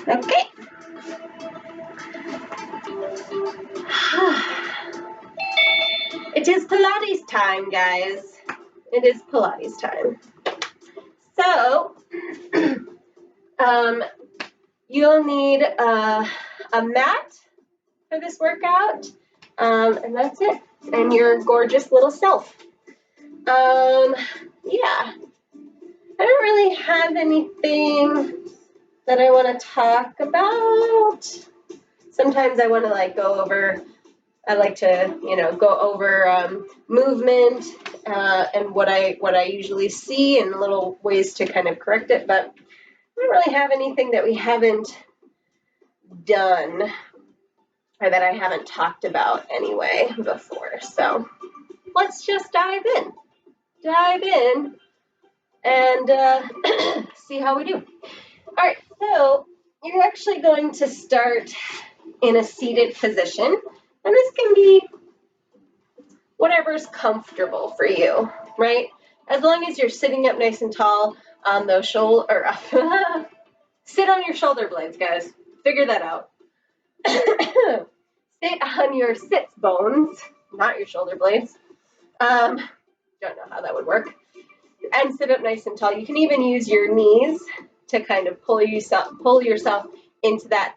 Okay. It is Pilates time, guys. It is Pilates time. So, you'll need a mat for this workout, and that's it. And your gorgeous little self. Yeah. I don't really have anything that I want to talk about. Sometimes I want to I like to, go over movement and what I usually see and little ways to kind of correct it, but I don't really have anything that we haven't done or that I haven't talked about anyway before. So let's just dive in and see how we do. All right, so you're actually going to start in a seated position, and this can be whatever's comfortable for you, right? As long as you're sitting up nice and tall on those shoulder, sit on your shoulder blades, guys. Figure that out. Sit on your sits bones, not your shoulder blades. Don't know how that would work. And sit up nice and tall. You can even use your knees to kind of pull yourself into that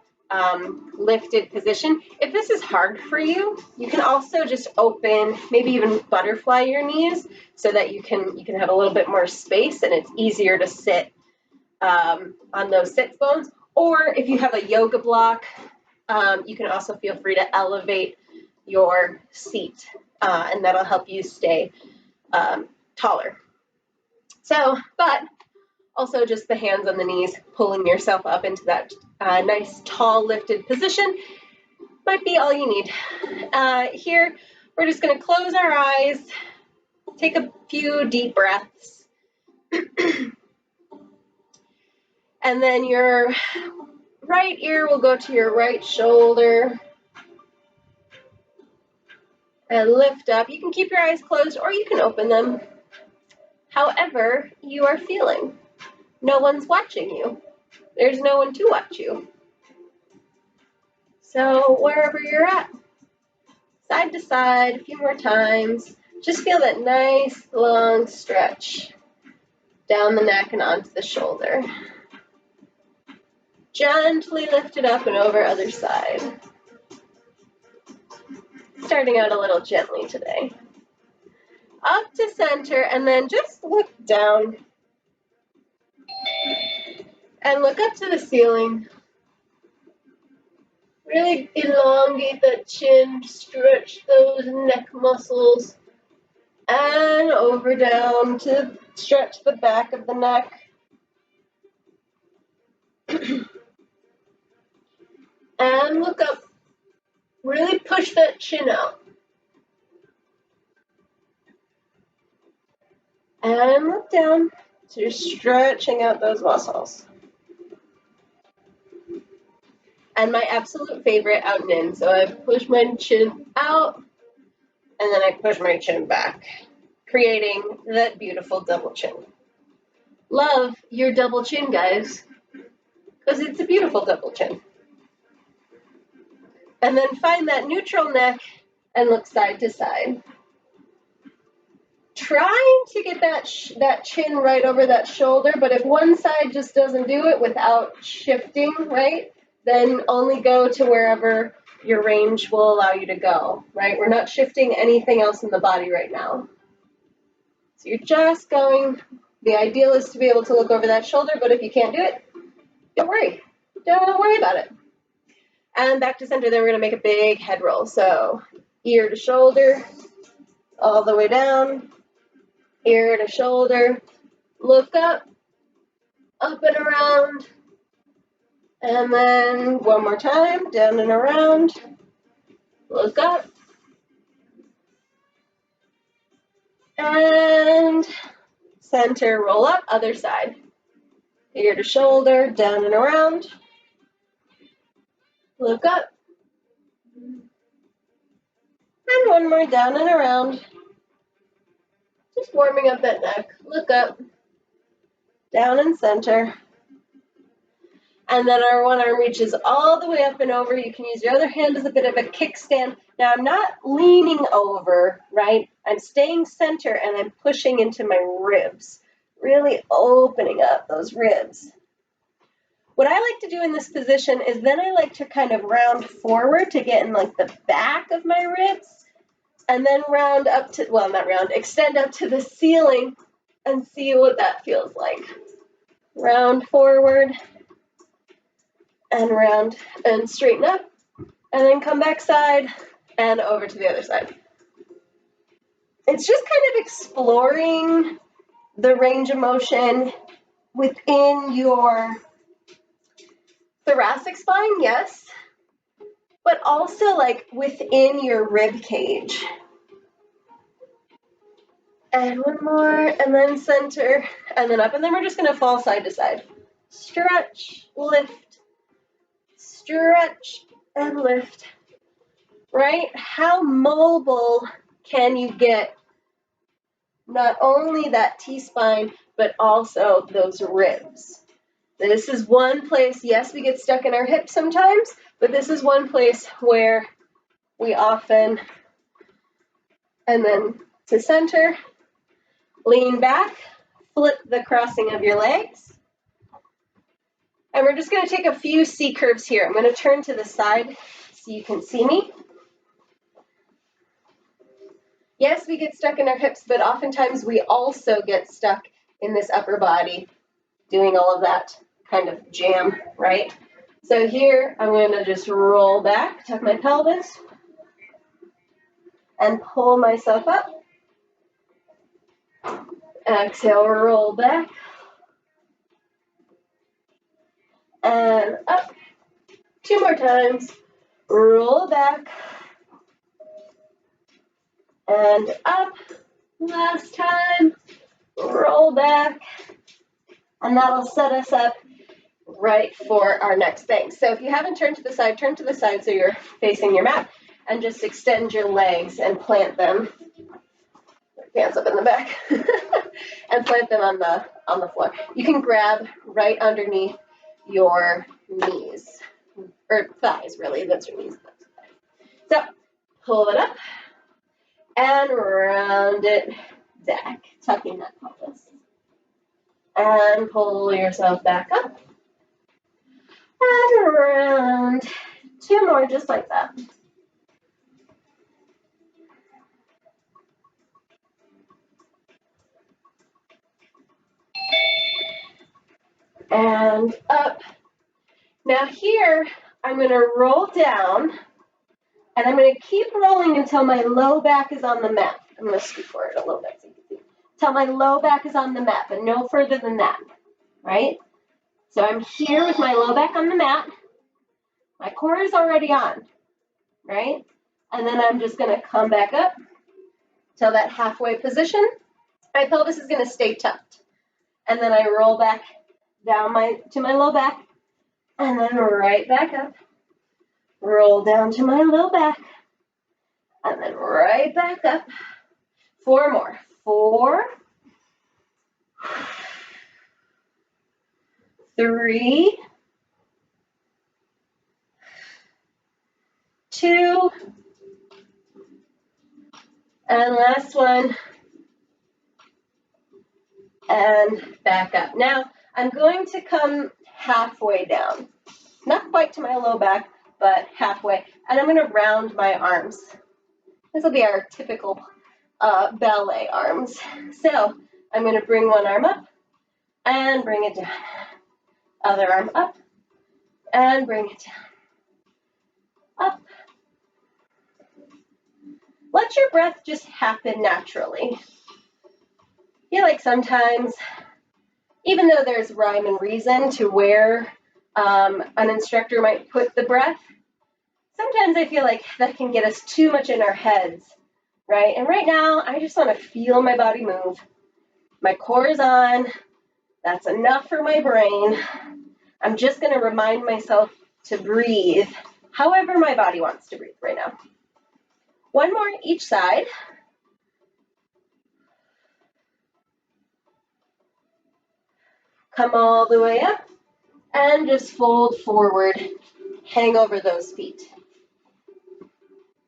lifted position. If this is hard for you, you can also just open, maybe even butterfly your knees so that you can have a little bit more space and it's easier to sit on those sits bones. Or if you have a yoga block, you can also feel free to elevate your seat, and that'll help you stay taller. So, but also just the hands on the knees, pulling yourself up into that nice, tall, lifted position might be all you need. Here, we're just going to close our eyes, take a few deep breaths, and then your right ear will go to your right shoulder and lift up. You can keep your eyes closed or you can open them. However you are feeling. No one's watching you. There's no one to watch you. So wherever you're at, side to side, a few more times. Just feel that nice long stretch down the neck and onto the shoulder. Gently lift it up and over other side. Starting out a little gently today. Up to center and then just look down and look up to the ceiling. Really elongate that chin, stretch those neck muscles, and over down to stretch the back of the neck. And look up. Really push that chin out. And look down. So you're stretching out those muscles. And my absolute favorite, out and in. So I push my chin out, and then I push my chin back, creating that beautiful double chin. Love your double chin, guys, because it's a beautiful double chin. And then find that neutral neck and look side to side. Trying to get that chin right over that shoulder, but if one side just doesn't do it without shifting, right, then only go to wherever your range will allow you to go, right? We're not shifting anything else in the body right now. So you're just going, the ideal is to be able to look over that shoulder, but if you can't do it, don't worry. Don't worry about it. And back to center, then we're going to make a big head roll. So ear to shoulder, all the way down, ear to shoulder, look up and around, and then one more time, down and around, look up, and center, roll up, other side, ear to shoulder, down and around, look up, and one more down and around, just warming up that neck, look up, down and center, And then our one arm reaches all the way up and over. You can use your other hand as a bit of a kickstand. Now I'm not leaning over, right? I'm staying center and I'm pushing into my ribs, really opening up those ribs. What I like to do in this position is then I like to kind of round forward to get in like the back of my ribs, and then round up to, well, not round, extend up to the ceiling and see what that feels like. Round forward and round and straighten up, and then come back side and over to the other side. It's just kind of exploring the range of motion within your thoracic spine, yes, but also like within your rib cage. And one more, and then center, and then up, and then we're just gonna fall side to side. Stretch, lift, stretch, and lift, right? How mobile can you get not only that T-spine, but also those ribs? This is one place, yes, we get stuck in our hips sometimes, but this is one place where we often, and then to center, lean back, flip the crossing of your legs. And we're just going to take a few C curves here. I'm going to turn to the side so you can see me. Yes, we get stuck in our hips, but oftentimes we also get stuck in this upper body doing all of that kind of jam, right? So here, I'm going to just roll back, tuck my pelvis, and pull myself up. Exhale, roll back. And up. 2 more times. Roll back. And up. Last time. Roll back. And that'll set us up right for our next thing. So if you haven't turned to the side, turn to the side so you're facing your mat, and just extend your legs and plant them. Hands up in the back. And plant them on the floor. You can grab right underneath your knees, or thighs, really. That's your knees. So pull it up and round it back, tucking that pelvis, and pull yourself back up and around. 2 more, just like that. And up. Now here, I'm going to roll down, and I'm going to keep rolling until my low back is on the mat. I'm going to scoot forward a little bit so you can see. Until my low back is on the mat, but no further than that, right? So I'm here with my low back on the mat. My core is already on, right? And then I'm just going to come back up till that halfway position. My pelvis is going to stay tucked. And then I roll back down to my low back, and then right back up. Roll down to my low back, and then right back up. 4 more. 4, 3, 2, and last one, and back up. Now, I'm going to come halfway down. Not quite to my low back, but halfway. And I'm going to round my arms. This will be our typical ballet arms. So I'm going to bring one arm up and bring it down. Other arm up and bring it down. Up. Let your breath just happen naturally. I feel like sometimes, even though there's rhyme and reason to where an instructor might put the breath, sometimes I feel like that can get us too much in our heads, right? And right now, I just want to feel my body move. My core is on. That's enough for my brain. I'm just going to remind myself to breathe however my body wants to breathe right now. 1 more each side. Come all the way up And just fold forward, hang over those feet.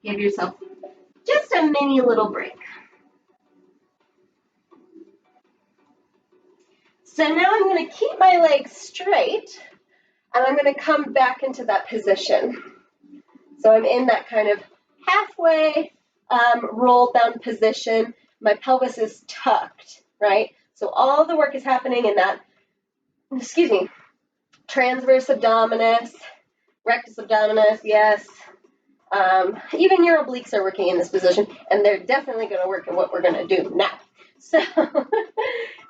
Give yourself just a mini little break. So now I'm going to keep my legs straight, and I'm going to come back into that position. So I'm in that kind of halfway roll down position. My pelvis is tucked, right? So all the work is happening in that, transverse abdominis, rectus abdominis, yes. Even your obliques are working in this position, and they're definitely going to work in what we're going to do now. So,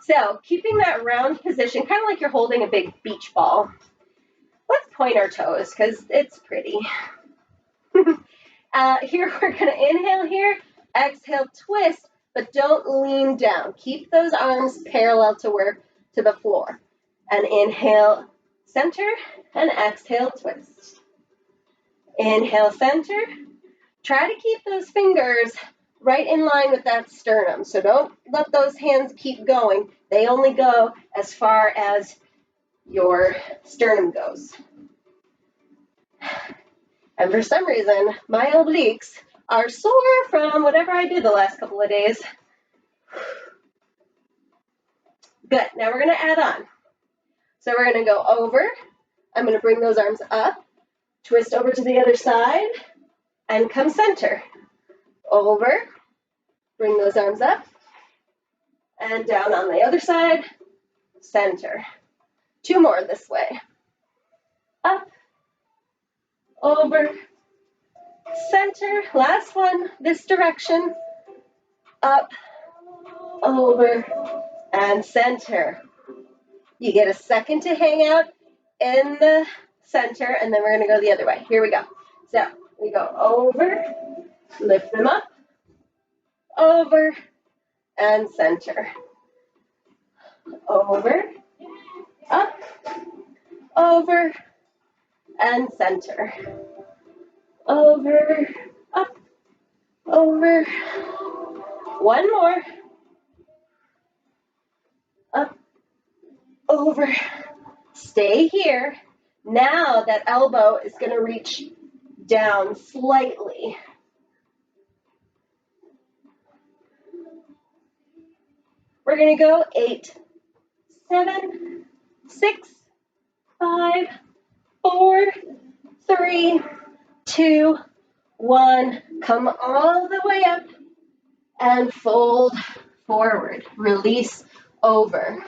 so keeping that round position, kind of like you're holding a big beach ball. Let's point our toes because it's pretty. Here we're going to inhale here, exhale, twist, but don't lean down. Keep those arms parallel to the floor. And inhale, center, and exhale, twist. Inhale, center. Try to keep those fingers right in line with that sternum. So don't let those hands keep going. They only go as far as your sternum goes. And for some reason, my obliques are sore from whatever I did the last couple of days. Good. Now we're going to add on. So we're going to go over. I'm going to bring those arms up, twist over to the other side, and come center. Over, bring those arms up, and down on the other side, center. Two more this way. Up, over, center. Last one, this direction. Up, over, and center. You get a second to hang out in the center, and then we're going to go the other way. Here we go. So we go over, lift them up, over, and center. Over, up, over, and center. Over, up, over. One more. Up, over. Stay here. Now that elbow is going to reach down slightly. We're going to go 8, 7, 6, 5, 4, 3, 2, 1. Come all the way up and fold forward. Release over.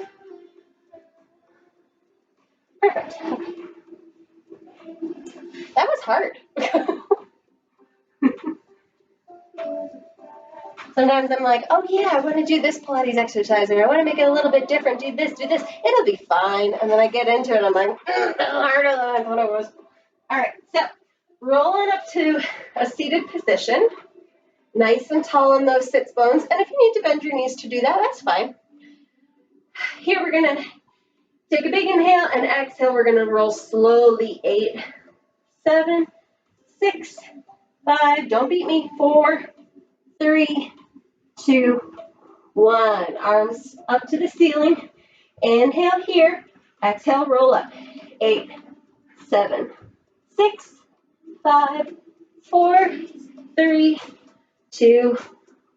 Perfect. That was hard. Sometimes I'm like, oh yeah, I want to do this Pilates exercise, or I want to make it a little bit different, do this, it'll be fine. And then I get into it, I'm like, harder than I thought it was. All right, so rolling up to a seated position, nice and tall in those sits bones. And if you need to bend your knees to do that, that's fine. Here we're going to take a big inhale and exhale. We're going to roll slowly. 8, 7, 6, 5, don't beat me. 4, 3, 2, 1. Arms up to the ceiling. Inhale here. Exhale, roll up. 8, 7, 6, 5, 4, 3, 2,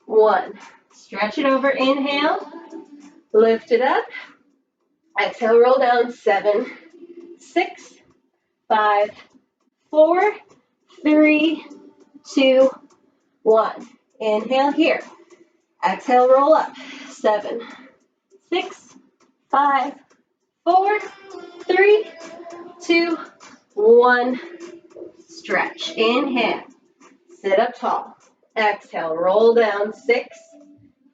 1. Stretch it over. Inhale. Lift it up. Exhale, roll down. 7, 6, 5, 4, 3, 2, 1. Inhale here. Exhale, roll up. 7, 6, 5, 4, 3, 2, 1. Stretch. Inhale. Sit up tall. Exhale, roll down. 6,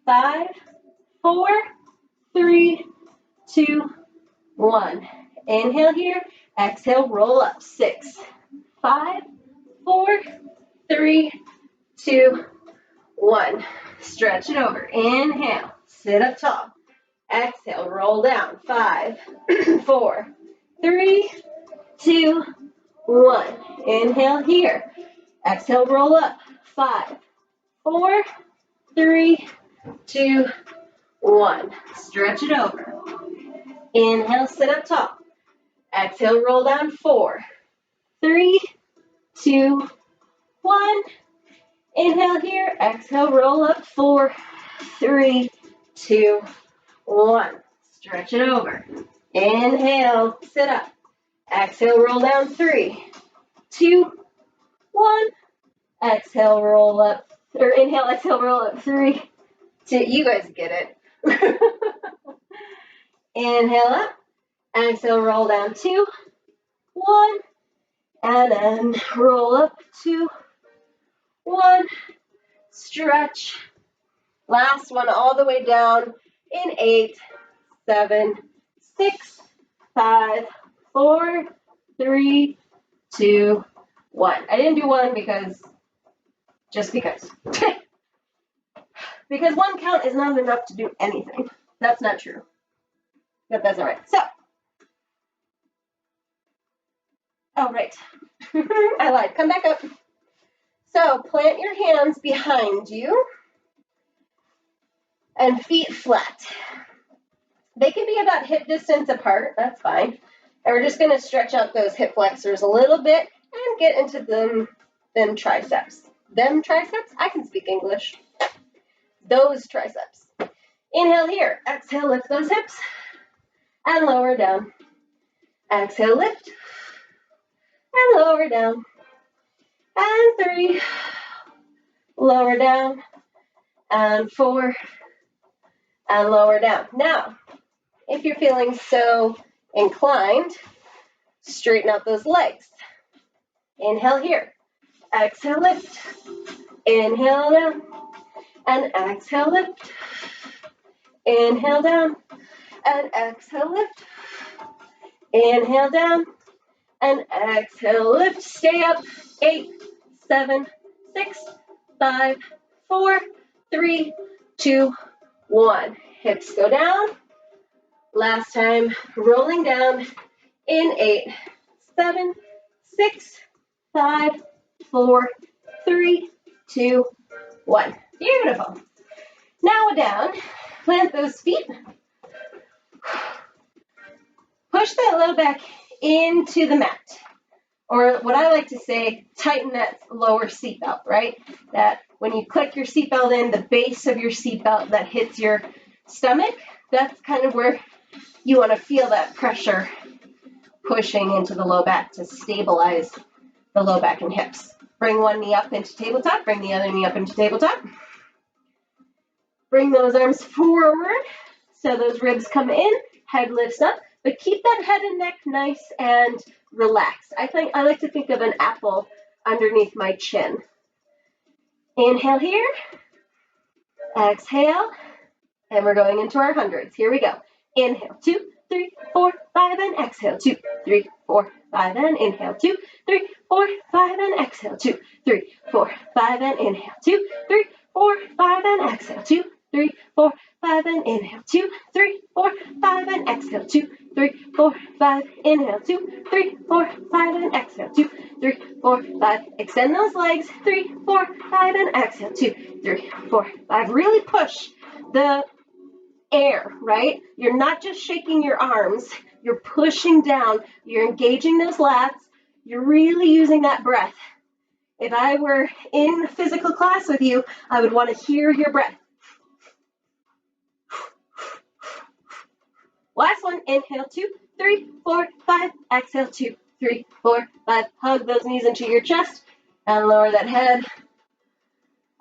5, 4, 3, 2, 1. Inhale here. Exhale, roll up. 6, 5, 4, 3, 2, 1. Stretch it over. Inhale. Sit up tall. Exhale. Roll down. 5, 4, 3, 2, 1. Inhale here. Exhale. Roll up. 5, 4, 3, 2, 1. Stretch it over. Inhale. Sit up tall. Exhale, roll down 4, 3, 2, 1. Inhale here. Exhale, roll up 4, 3, 2, 1. Stretch it over. Inhale, sit up. Exhale, roll down 3, 2, 1. Exhale, roll up, or inhale, exhale, roll up 3, 2. You guys get it. Inhale up. Exhale, roll down 2, 1. And then roll up 2, 1. Stretch. Last one all the way down in 8, 7, 6, 5, 4, 3, 2, 1. I didn't do 1 because, just because. Because 1 count is not enough to do anything. That's not true. But that's all right. So, oh, right. I lied. Come back up. So, plant your hands behind you and feet flat. They can be about hip distance apart. That's fine. And we're just going to stretch out those hip flexors a little bit and get into them triceps. Them triceps? I can speak English. Those triceps. Inhale here. Exhale, lift those hips and lower down. Exhale, lift and lower down. And 3, lower down. And 4, and lower down. Now, if you're feeling so inclined, straighten out those legs. Inhale here. Exhale, lift. Inhale down. And exhale, lift. Inhale down. And exhale, lift. Inhale down. And exhale, lift. Stay up. 8, 7, 6, 5, 4, 3, 2, 1. Hips go down. Last time, rolling down in 8, 7, 6, 5, 4, 3, 2, 1. Beautiful. Now down, plant those feet. Push that low back into the mat. Or what I like to say, tighten that lower seatbelt, right? That when you click your seatbelt in, the base of your seatbelt that hits your stomach, that's kind of where you want to feel that pressure pushing into the low back to stabilize the low back and hips. Bring one knee up into tabletop, bring the other knee up into tabletop. Bring those arms forward so those ribs come in, head lifts up, but keep that head and neck nice and relaxed. I like to think of an apple underneath my chin. Inhale here, exhale, and we're going into our hundreds. Here we go. Inhale, 2, 3, 4, 5, and exhale, 2, 3, 4, 5, and inhale, 2, 3, 4, 5, and exhale, 2, 3, 4, 5, and inhale, 2, 3, 4, 5, and exhale, 2, 3, 4, 5, and inhale, 2, 3, 4, 5, and exhale, 2, 3, 4, 5, inhale, 2, 3, 4, 5, and exhale, 2, 3, 4, 5. Extend those legs, 3, 4, 5, and exhale, 2, 3, 4, 5. Really push the air, right? You're not just shaking your arms, you're pushing down, you're engaging those lats, you're really using that breath. If I were in physical class with you, I would want to hear your breath. Last one, inhale, 2, 3, 4, 5, exhale, 2, 3, 4, 5. Hug those knees into your chest and lower that head.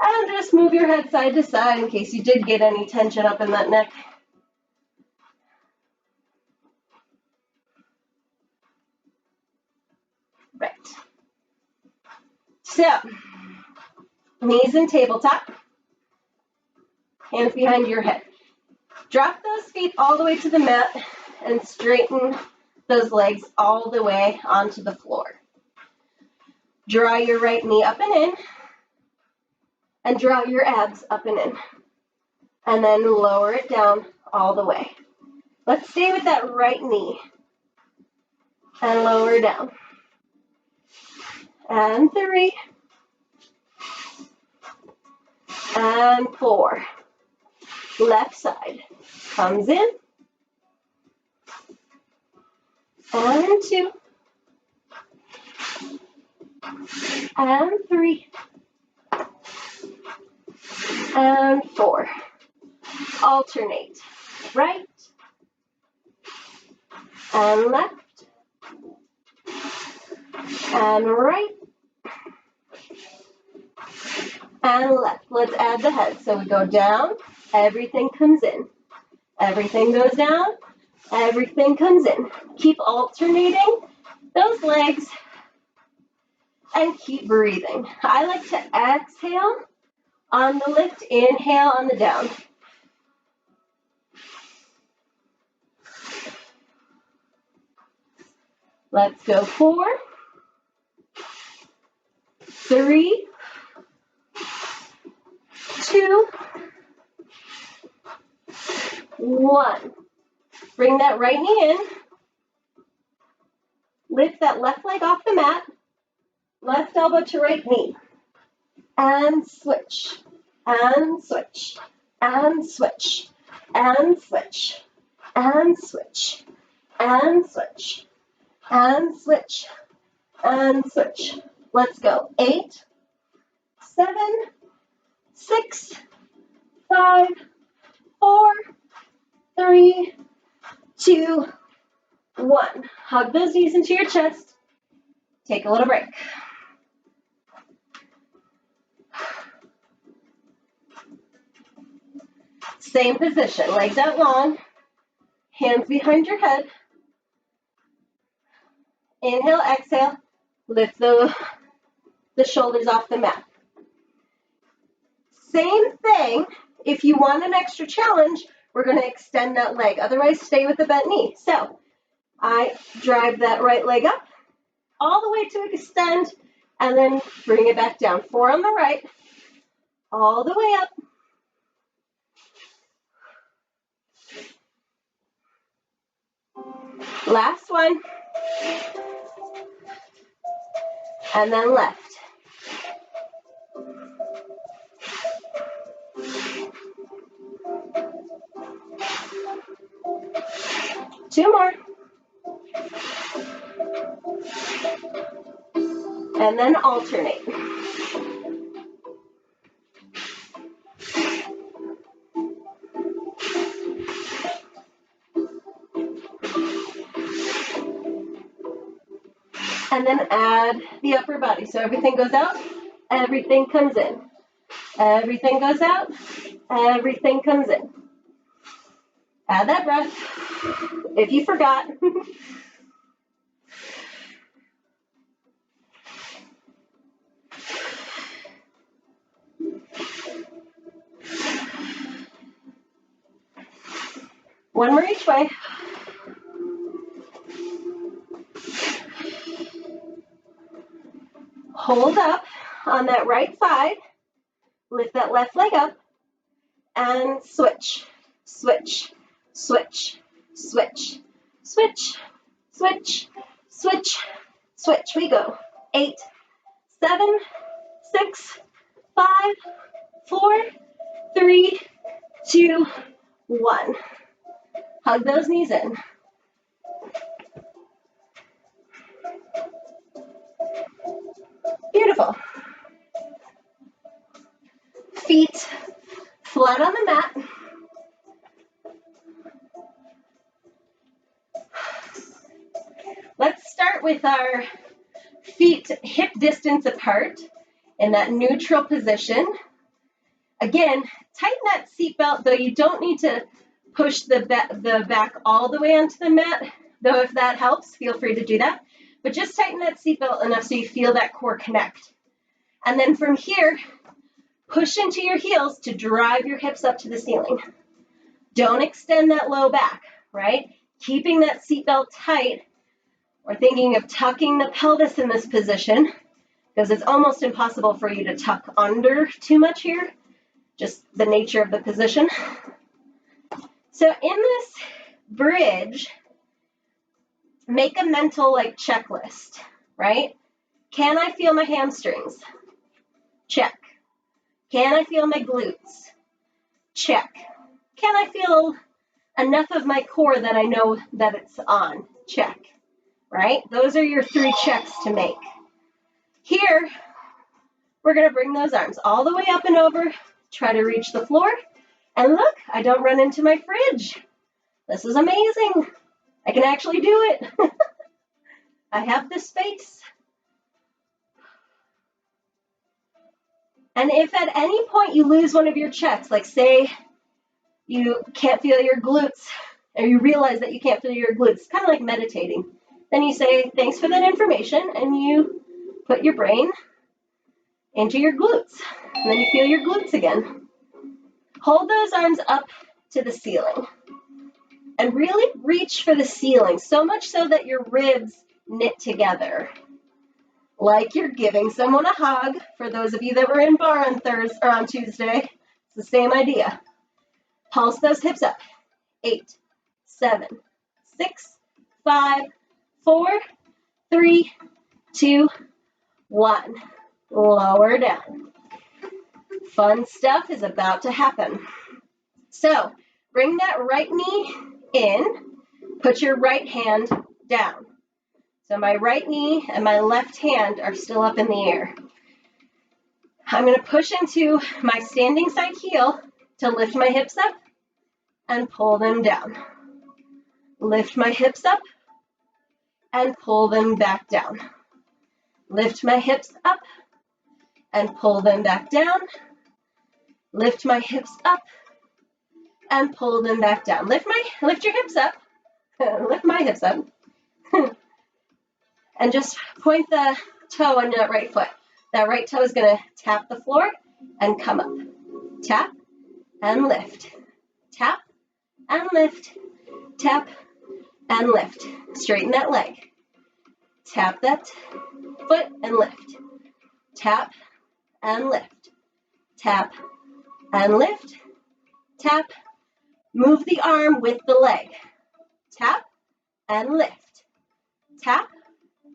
And just move your head side to side in case you did get any tension up in that neck. Right. So, knees in tabletop, hands behind your head. Drop those feet all the way to the mat and straighten those legs all the way onto the floor. Draw your right knee up and in, and draw your abs up and in. And then lower it down all the way. Let's stay with that right knee. And lower down. And 3. And 4. Left side. Comes in. and 2, and 3, and 4. Alternate. Right and left and right and left. Let's add the head. So we go down, everything comes in. Everything goes down, everything comes in. Keep alternating those legs and keep breathing. I like to exhale on the lift, inhale on the down. Let's go 4, 3, 2, 1. Bring that right knee in. Lift that left leg off the mat. Left elbow to right knee. And switch. And switch. And switch. And switch. And switch. And switch. And switch. And switch. Let's go. 8, 7, 6, 5, 4, 3, 2, 1. Hug those knees into your chest. Take a little break. Same position, legs out long, hands behind your head. Inhale, exhale, lift the shoulders off the mat. Same thing, if you want an extra challenge, we're going to extend that leg. Otherwise, stay with the bent knee. So I drive that right leg up all the way to extend and then bring it back down. 4 on the right, all the way up. Last one. And then left. Two more. And then alternate. And then add the upper body. So everything goes out, everything comes in. Everything goes out, everything comes in. Add that breath. If you forgot. One more each way. Hold up on that right side. Lift that left leg up and switch, switch, switch, switch, switch, switch, switch, switch. We go. 8, 7, 6, 5, 4, 3, 2, 1. Hug those knees in. Beautiful. Feet flat on the mat. Let's start with our feet hip distance apart in that neutral position. Again, tighten that seat belt, though you don't need to push the back all the way onto the mat, though if that helps, feel free to do that. But just tighten that seat belt enough so you feel that core connect. And then from here, push into your heels to drive your hips up to the ceiling. Don't extend that low back, right? Keeping that seat belt tight. We're thinking of tucking the pelvis in this position because it's almost impossible for you to tuck under too much here, just the nature of the position. So in this bridge, make a mental checklist, right? Can I feel my hamstrings? Check. Can I feel my glutes? Check. Can I feel enough of my core that I know that it's on? Check. right? Those are your 3 checks to make. Here, we're gonna bring those arms all the way up and over, try to reach the floor, and look, I don't run into my fridge. This is amazing. I can actually do it. I have the space. And if at any point you lose one of your checks, like say you can't feel your glutes, or you realize that you can't feel your glutes, it's kind of like meditating. Then you say, thanks for that information, and you put your brain into your glutes. And then you feel your glutes again. Hold those arms up to the ceiling. And really reach for the ceiling, so much so that your ribs knit together. Like you're giving someone a hug. For those of you that were in bar on Thursday or on Tuesday, it's the same idea. Pulse those hips up. 8, 7, 6, 5, 4, 3, 2, 1. Lower down. Fun stuff is about to happen. So bring that right knee in. Put your right hand down. So my right knee and my left hand are still up in the air. I'm going to push into my standing side heel to lift my hips up and pull them down. Lift my hips up and pull them back down. Lift my hips up and pull them back down. Lift my hips up and pull them back down. Lift your hips up. Lift my hips up. And just point the toe on that right foot. That right toe is going to tap the floor and come up. Tap and lift. Tap and lift. Tap and lift. Straighten that leg. Tap that foot and lift. Tap and lift. Tap and lift. Tap. Move the arm with the leg. Tap and lift. Tap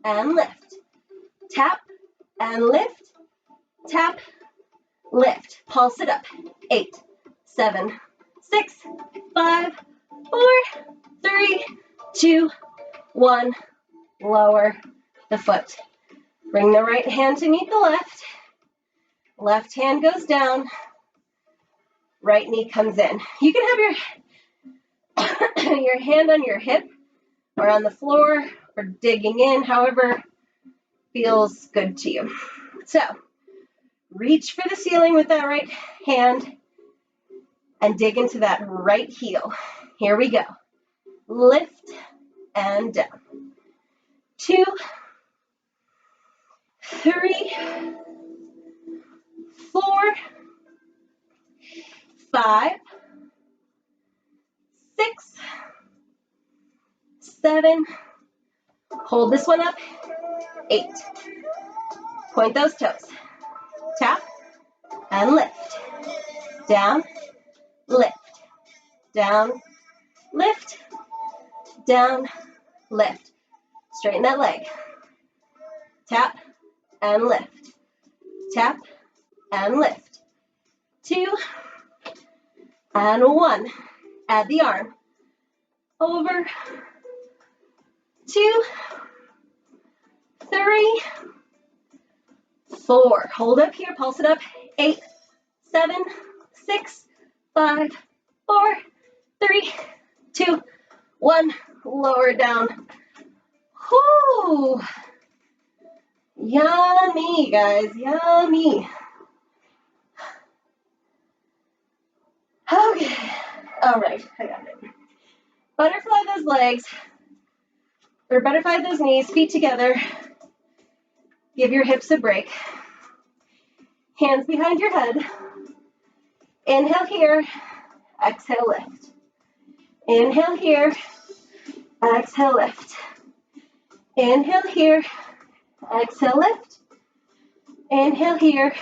and lift. Tap and lift. Tap, lift. Pulse it up. 8, 7, 6, 5, 4, 3, 2, 1. Lower the foot. Bring the right hand to meet the left. Left hand goes down. Right knee comes in. You can have your hand on your hip or on the floor or digging in, however feels good to you. So reach for the ceiling with that right hand and dig into that right heel. Here we go. Lift and down. 2, 3, 4, 5, 6, 7. Hold this one up. 8. Point those toes. Tap and lift. Down, lift. Down, lift. Down, lift. Straighten that leg. Tap and lift. Tap and lift. 2 and 1. Add the arm. Over. 2, 3, 4. Hold up here. Pulse it up. 8, 7, 6, 5, 4, 3, 2, 1. Lower down. Whoo! Yummy, guys. Yummy. Okay. All right. I got it. Butterfly those legs. Or butterfly those knees. Feet together. Give your hips a break. Hands behind your head. Inhale here. Exhale, lift. Inhale here. Exhale, lift. Inhale here. Exhale, lift. Inhale here.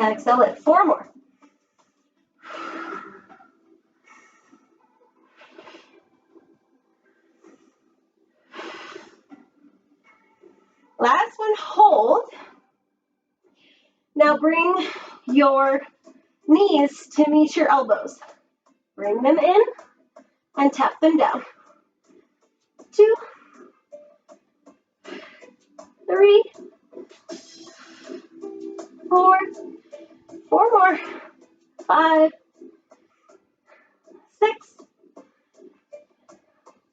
Exhale, lift. 4 more. Last one, hold. Now bring your knees to meet your elbows. Bring them in and tap them down. 2, 5, 6,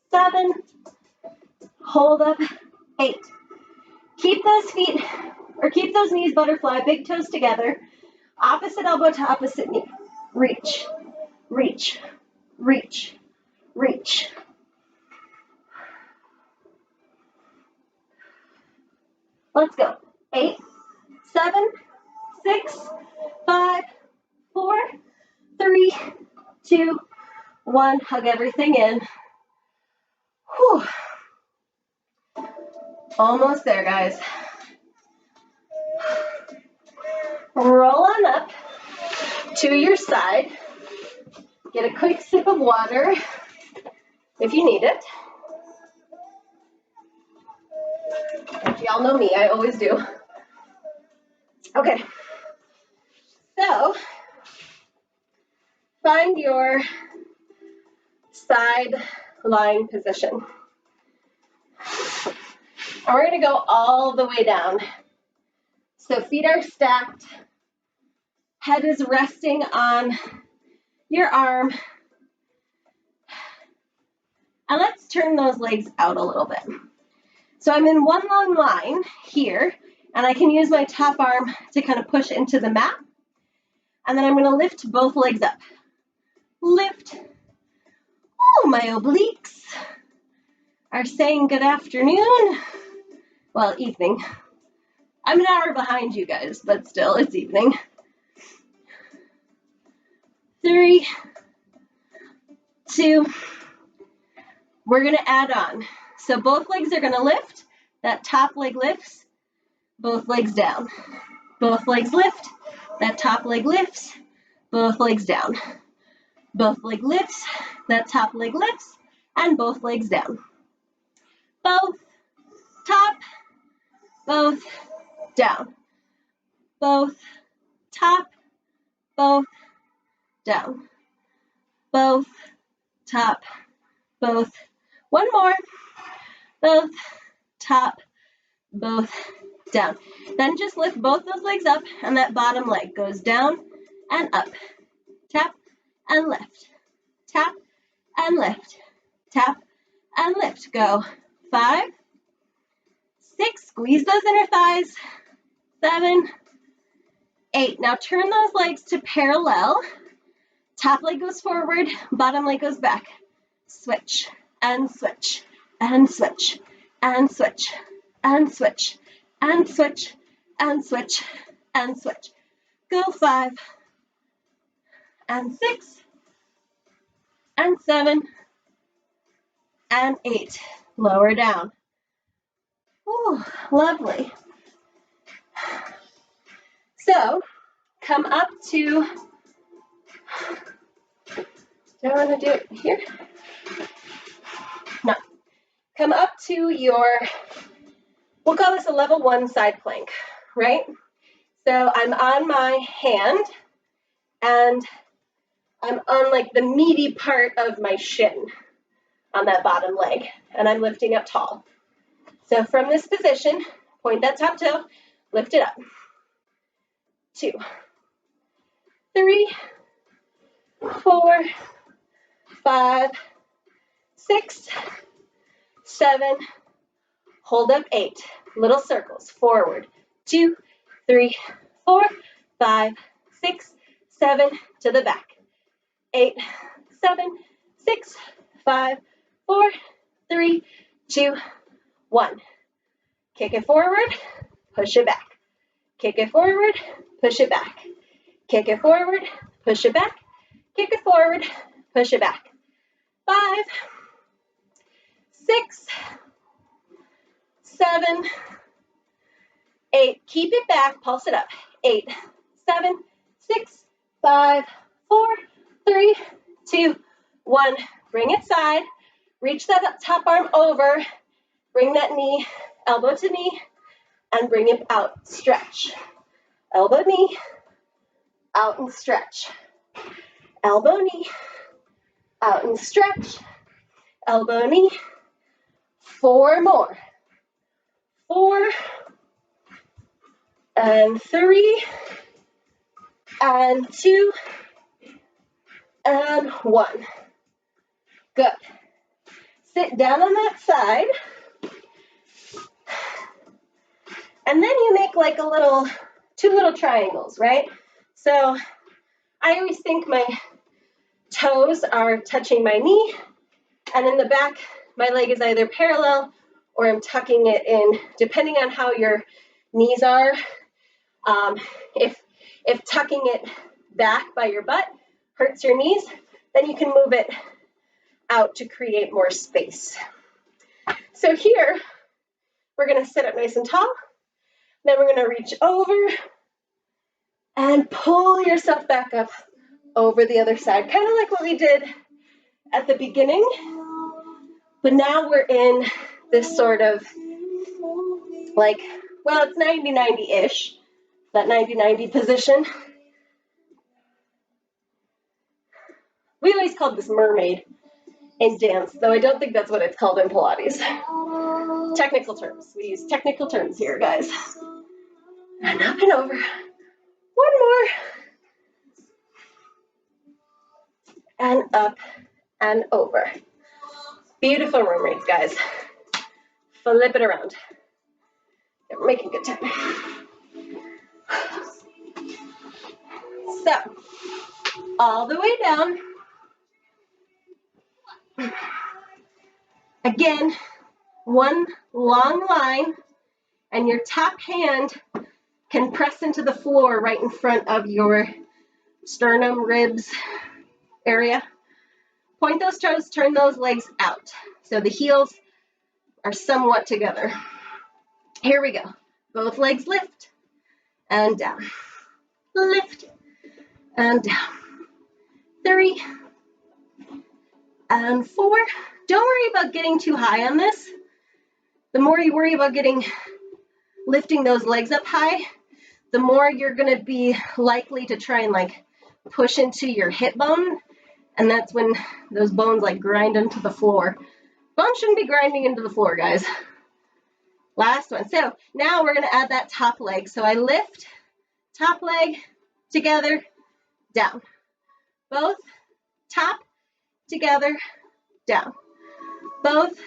7, hold up, 8. Keep those feet, or keep those knees butterfly, big toes together, opposite elbow to opposite knee. Reach, reach, reach, reach. Let's go. 8, 7, 6, 5, 4, 3, 2, 1. Hug everything in. Whew. Almost there, guys. Roll on up to your side. Get a quick sip of water if you need it. Y'all know me, I always do. Okay. So, find your side lying position. And we're going to go all the way down. So feet are stacked. Head is resting on your arm. And let's turn those legs out a little bit. So I'm in one long line here, and I can use my top arm to kind of push into the mat. And then I'm going to lift both legs up. Lift. Oh, my obliques are saying good afternoon. Well, evening. I'm an hour behind you guys, but still, it's evening. 3, 2, we're going to add on. So both legs are going to lift. That top leg lifts, both legs down. Both legs lift, that top leg lifts, both legs down. Both leg lifts, that top leg lifts, and both legs down. Both, top, both, down. Both, top, both, down. Both, top, both. One more. Both, top, both, down. Then just lift both those legs up, and that bottom leg goes down and up. Tap and lift. Tap and lift. Tap and lift. Go. 5, 6, squeeze those inner thighs. 7, 8. Now turn those legs to parallel. Top leg goes forward, bottom leg goes back. Switch and switch and switch and switch and switch and switch and switch and switch. Go. 5 and 6 and 7 and 8. Lower down. Ooh, lovely. So come up to, do I want to do it here? No. Come up to your, we'll call this a level 1 side plank, right? So I'm on my hand and I'm on like the meaty part of my shin on that bottom leg, and I'm lifting up tall. So from this position, point that top toe, lift it up. 2, 3, 4, 5, 6, 7, hold up 8. Little circles, forward. 2, 3, 4, 5, 6, 7, to the back. 8, 7, 6, 5, 4, 3, 2, 1. Kick it forward, push it back. Kick it forward, push it back. Kick it forward, push it back. Kick it forward, push it back. 5, 6, 7, 8. Keep it back, pulse it up. 8, 7, 6, 5, 4, 3, 2, 1. Bring it side. Reach that top arm over. Bring that knee, elbow to knee, and bring it out. Stretch. Elbow, knee, out and stretch. Elbow, knee, out and stretch. Elbow, knee. 4 more. 4 and 3 and 2 and 1. Good. Sit down on that side. And then you make like two little triangles, right? So I always think my toes are touching my knee, and in the back, my leg is either parallel or I'm tucking it in, depending on how your knees are. If tucking it back by your butt hurts your knees, then you can move it out to create more space. So here, we're gonna sit up nice and tall. Then we're gonna reach over and pull yourself back up over the other side, kind of like what we did at the beginning. But now we're in this sort of like, well, it's 90-90-ish, that 90-90 position. We always called this mermaid in dance, though I don't think that's what it's called in Pilates. Technical terms. We use technical terms here, guys. And up and over. One more. And up and over. Beautiful mermaids, guys. Flip it around. We're making good time. So, all the way down. Again, one long line, and your top hand can press into the floor right in front of your sternum, ribs area. Point those toes, turn those legs out. So the heels are somewhat together. Here we go. Both legs lift and down. Lift and down. 3 and 4. Don't worry about getting too high on this. The more you worry about lifting those legs up high, the more you're gonna be likely to try and like push into your hip bone. And that's when those bones like grind into the floor. Bones shouldn't be grinding into the floor, guys. Last one. So now we're gonna add that top leg. So I lift, top leg, together, down. Both, top, together, down. Both,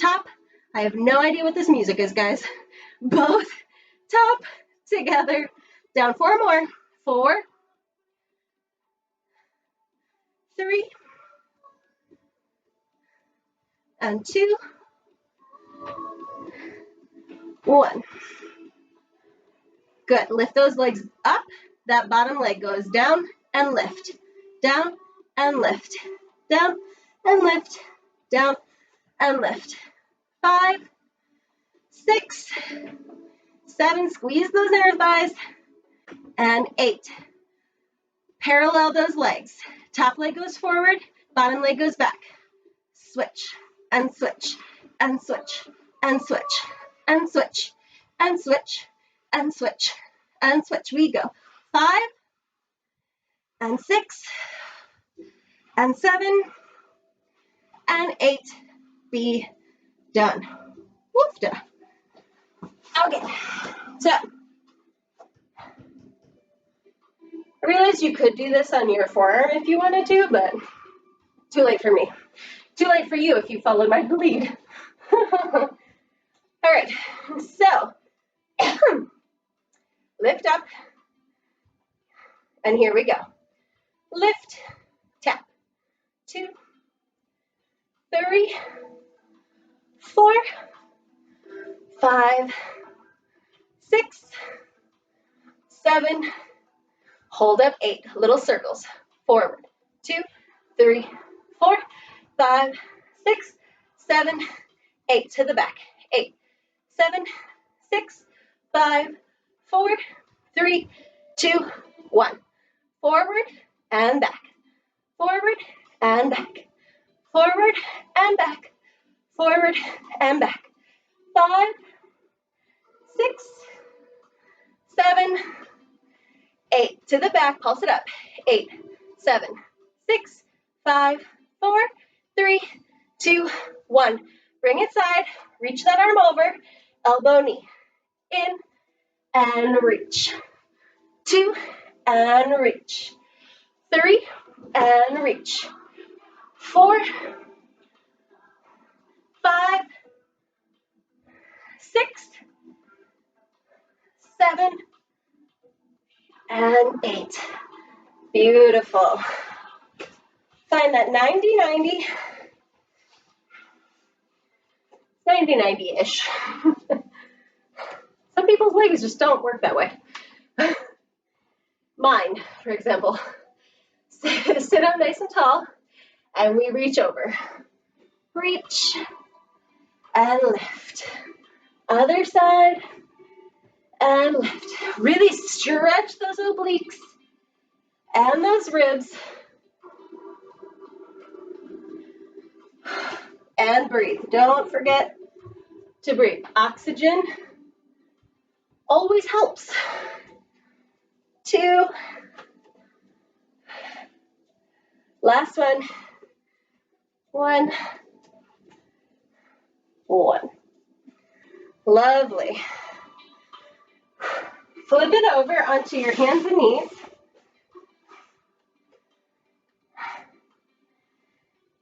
top. I have no idea what this music is, guys. Both, top, together, down. 4 more. 4, 3, and 2, 1. Good. Lift those legs up. That bottom leg goes down and lift. Down and lift. Down and lift. Down and lift. 5, 6, 7. Squeeze those inner thighs. And 8. Parallel those legs. Top leg goes forward. Bottom leg goes back. Switch and switch and switch and switch and switch and switch and switch and switch. We go 5 and 6 and 7 and 8. Be done. Woofda. Okay, so I realize you could do this on your forearm if you wanted to, but too late for me. Too late for you if you followed my lead. All right, so lift up, and here we go. Lift, tap, 2, 3, 4, 5, 6, 7, hold up, 8, little circles, forward, 2, 3, 4, 5, 6, 7, 8, to the back, 8, 7, 6, 5, 4, 3, 2, 1, forward and back, forward and back, forward and back, forward and back, 5, 6, 7, 8, to the back, pulse it up, 8, 7, 6, 5, 4, 3, 2, 1, bring it side, reach that arm over, elbow, knee, in, and reach, 2, and reach, 3, and reach. 4, 5, 6, 7, and 8. Beautiful. Find that 90-90, 90-90-ish. Some people's legs just don't work that way. Mine, for example. Sit up nice and tall, and we reach over. Reach, and lift. Other side, and lift. Really stretch those obliques and those ribs. And breathe. Don't forget to breathe. Oxygen always helps. 2. Last one. 1. 1. Lovely. Flip it over onto your hands and knees.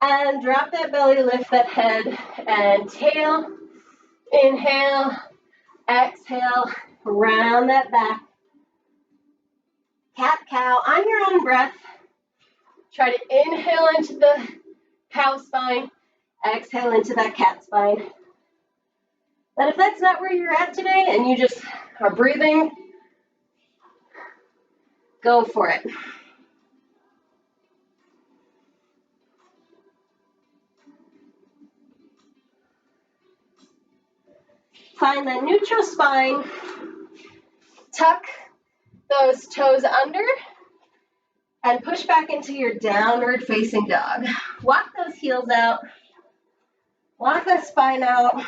And drop that belly, lift that head, and tail. Inhale, exhale, round that back. Cat-cow on your own breath. Try to inhale into the cow spine, exhale into that cat spine. But if that's not where you're at today and you just are breathing, go for it. Find that neutral spine. Tuck those toes under and push back into your downward facing dog. Walk those heels out. Walk that spine out.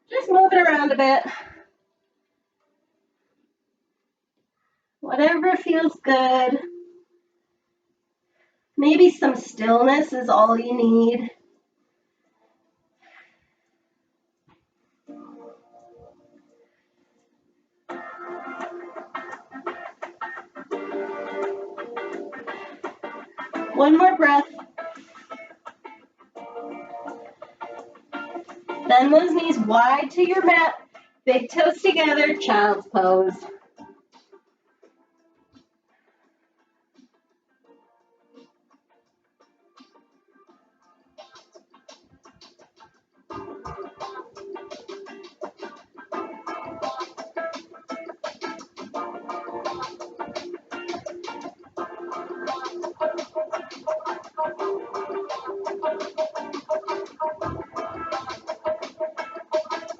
Just move it around a bit. Whatever feels good. Maybe some stillness is all you need. One more breath. Bend those knees wide to your mat. Big toes together, child's pose.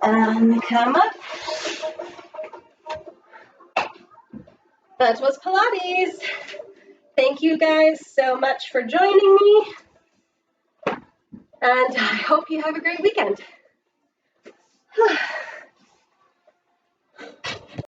And come up. That was Pilates. Thank you guys so much for joining me. And I hope you have a great weekend.